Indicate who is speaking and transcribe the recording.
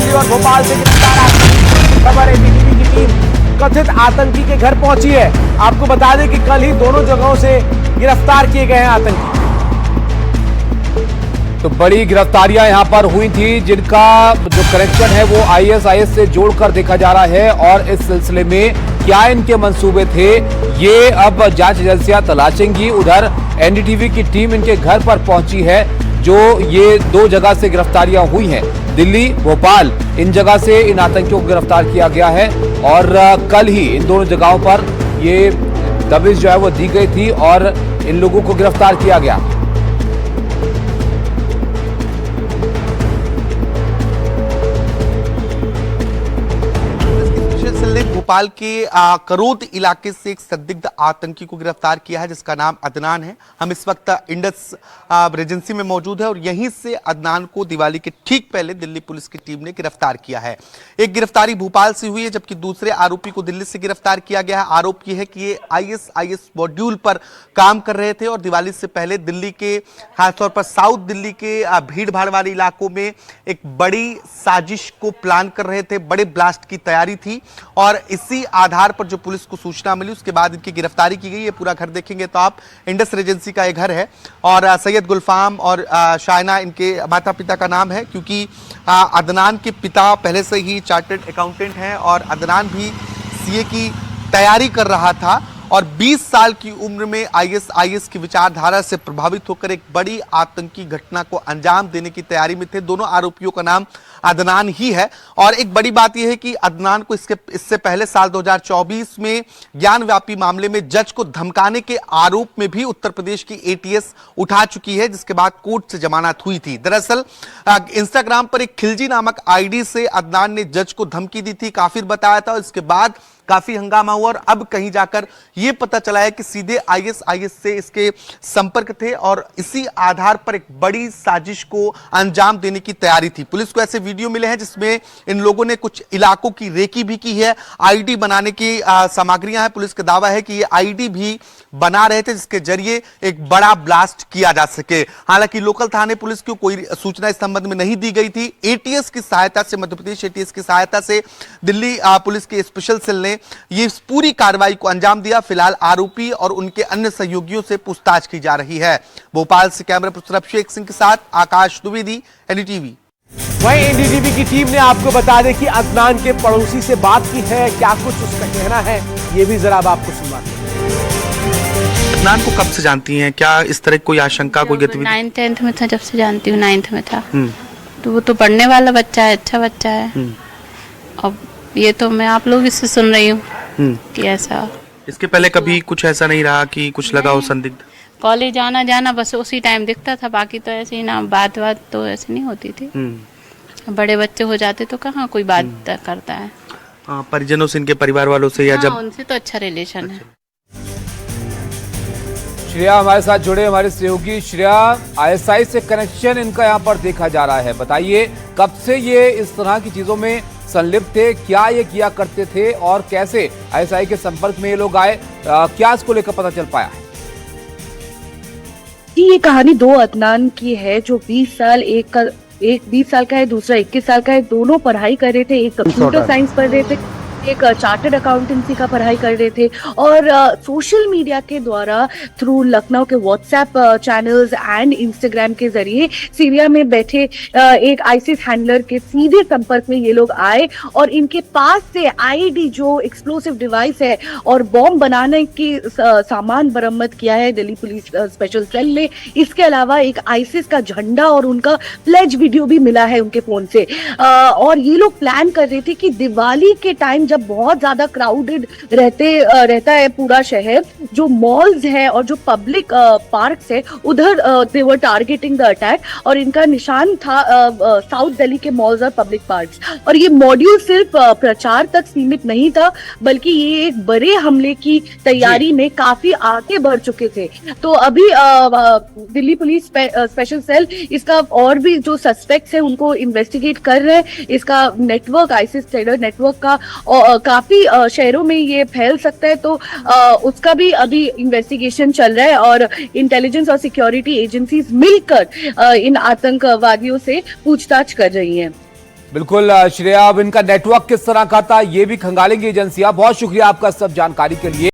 Speaker 1: दिल्ली और भोपाल से गिरफ्तार खबर है। एनडीटीवी की टीम कथित आतंकी के घर पहुंची है। आपको बता दें कि कल ही दोनों जगहों से गिरफ्तार किए गए हैं आतंकी। तो बड़ी गिरफ्तारियां यहां पर हुई थी, जिनका जो कनेक्शन है वो आईएसआईएस से जोड़कर देखा जा रहा है। और इस सिलसिले में क्या इनके मंसूबे थे, ये अब जांच एजेंसियां तलाशेंगी। उधर एनडीटीवी की टीम इनके घर पर पहुंची है। जो ये दो जगह से गिरफ्तारियां हुई हैं, दिल्ली, भोपाल, इन जगह से इन आतंकियों को गिरफ्तार किया गया है। और कल ही इन दोनों जगहों पर ये दबिश जो है वो दी गई थी और इन लोगों को गिरफ्तार किया गया।
Speaker 2: भोपाल के करोद इलाके से एक संदिग्ध आतंकी को गिरफ्तार किया है, जिसका नाम अदनान है। हम इस वक्त इंडस रेजेंसी में मौजूद है और यहीं से अदनान को दिवाली के ठीक पहले दिल्ली पुलिस की टीम ने गिरफ्तार किया है। एक गिरफ्तारी भोपाल से हुई है, जबकि दूसरे आरोपी को दिल्ली से गिरफ्तार किया गया है। आरोप यह है कि ये आईएसआईएस मॉड्यूल पर काम कर रहे थे और दिवाली से पहले दिल्ली के, खासतौर पर साउथ दिल्ली के भीड़ भाड़ वाले इलाकों में एक बड़ी साजिश को प्लान कर रहे थे। बड़े ब्लास्ट की तैयारी थी और इसी आधार पर जो पुलिस को सूचना मिली उसके बाद इनकी गिरफ्तारी की गई। ये पूरा घर देखेंगे तो आप, इंडस रेजेंसी का ये घर है और सैयद गुलफाम और शायना इनके माता पिता का नाम है, क्योंकि अदनान के पिता पहले से ही चार्टर्ड अकाउंटेंट हैं और अदनान भी सीए की तैयारी कर रहा था और 20 साल की उम्र में आईएसआईएस की विचारधारा से प्रभावित होकर एक बड़ी आतंकी घटना को अंजाम देने की तैयारी में थे। दोनों आरोपियों का नाम अदनान ही है और एक बड़ी बात यह है कि अदनान को इससे पहले साल 2024 में ज्ञानव्यापी मामले में जज को धमकाने के आरोप में भी उत्तर प्रदेश की एटीएस उठा चुकी है, जिसके बाद कोर्ट से जमानत हुई थी। दरअसल इंस्टाग्राम पर एक खिलजी नामक आईडी से अदनान ने जज को धमकी दी थी, काफिर बताया था। इसके बाद काफी हंगामा हुआ और अब कहीं जाकर यह पता चला है कि सीधे आईएसआईएस से इसके संपर्क थे और इसी आधार पर एक बड़ी साजिश को अंजाम देने की तैयारी थी। पुलिस को ऐसे वीडियो मिले हैं जिसमें इन लोगों ने कुछ इलाकों की रेकी भी की है। आईडी बनाने की सामग्रियां हैं। पुलिस का दावा है कि ये आईडी भी बना रहे थे जिसके जरिए एक बड़ा ब्लास्ट किया जा सके। हालांकि लोकल थाने पुलिस को कोई सूचना इस संबंध में नहीं दी गई थी। एटीएस की सहायता से, मध्य प्रदेश एटीएस की सहायता से दिल्ली पुलिस के स्पेशल सेल ने ये पूरी कार्रवाई को अंजाम दिया। फिलहाल आरोपी और उनके अन्य सहयोगियों से पूछताछ की जा रही है। भोपाल से कैमरा पर्सन अभिषेक सिंह के साथ आकाश द्विवेदी, एनडीटीवी।
Speaker 1: वहीं एनडीटीवी की टीम ने आपको बता दें कि अदनान के पड़ोसी से बात की है, क्या कुछ उसका कहना है, ये भी जरा अब आपको सुनवाते हैं।
Speaker 2: अदनान को कब से जानती हैं? क्या इस तरह कोई आशंका, कोई गतिविधि?
Speaker 3: 9th-10th में था, जब से जानती हूँ 9th में था। तो वो तो पढ़ने वाला बच्चा है, अच्छा बच्चा है। अब ये तो मैं आप लोग इससे सुन रही हूँ कि ऐसा।
Speaker 2: इसके पहले कभी कुछ ऐसा नहीं रहा कि कुछ लगा हो संदिग्ध?
Speaker 3: कॉलेज आना जाना बस उसी टाइम दिखता था, बाकी तो ऐसे ही ना बात तो ऐसे नहीं होती थी। बड़े बच्चे हो जाते तो कहाँ कोई बात करता है।
Speaker 2: परिजनों से, इनके परिवार वालों से या जब?
Speaker 3: उनसे तो अच्छा रिलेशन है।
Speaker 1: श्रेया हमारे साथ जुड़े, हमारे सहयोगी श्रेया, आईएसआई से कनेक्शन इनका यहाँ पर देखा जा रहा है। बताइए कब से ये इस तरह की चीजों में संलिप्त थे, क्या ये किया करते थे और कैसे आईएसआई के संपर्क में ये लोग आए, क्या इसको लेकर पता चल पाया है?
Speaker 4: ये कहानी दो अदनान की है, जो 20 साल, एक 20 साल का है, दूसरा 21 साल का है। दोनों पढ़ाई कर रहे थे, एक कंप्यूटर साइंस पढ़ रहे थे, एक चार्टर्ड अकाउंटेंसी का पढ़ाई कर रहे थे और सोशल मीडिया के द्वारा थ्रू लखनऊ के व्हाट्सएप चैनल्स एंड इंस्टाग्राम के जरिए सीरिया में बैठे एक आईसिस हैंडलर के सीधे संपर्क में ये लोग आए और इनके पास से आईडी, जो एक्सप्लोसिव डिवाइस है और बॉम्ब बनाने की सामान बरामद किया है दिल्ली पुलिस स्पेशल सेल ने। इसके अलावा एक आईसिस का झंडा और उनका प्लेज वीडियो भी मिला है उनके फोन से। और ये लोग प्लान कर रहे थे कि दिवाली के टाइम जब बहुत ज्यादा क्राउडेड रहता है पूरा शहर, जो मॉल्स है और जो पब्लिक पार्क्स है, उधर दे वर टारगेटिंग द अटैक और इनका निशान था साउथ दिल्ली के मॉल्स और पब्लिक पार्क्स। और ये मॉड्यूल सिर्फ प्रचार तक सीमित नहीं था, बल्कि ये एक बड़े हमले की तैयारी में काफी आगे बढ़ चुके थे। तो अभी दिल्ली पुलिस स्पेशल सेल इसका और भी जो सस्पेक्ट्स है उनको इन्वेस्टिगेट कर रहे हैं। इसका नेटवर्क, आईसिस टेरर नेटवर्क का काफी शहरों में ये फैल सकता है, तो उसका भी अभी इन्वेस्टिगेशन चल रहा है और इंटेलिजेंस और सिक्योरिटी एजेंसीज मिलकर इन आतंकवादियों से पूछताछ कर रही हैं।
Speaker 1: बिल्कुल श्रेया, अब इनका नेटवर्क किस तरह का था ये भी खंगालेंगी एजेंसियां। बहुत शुक्रिया आपका सब जानकारी के लिए।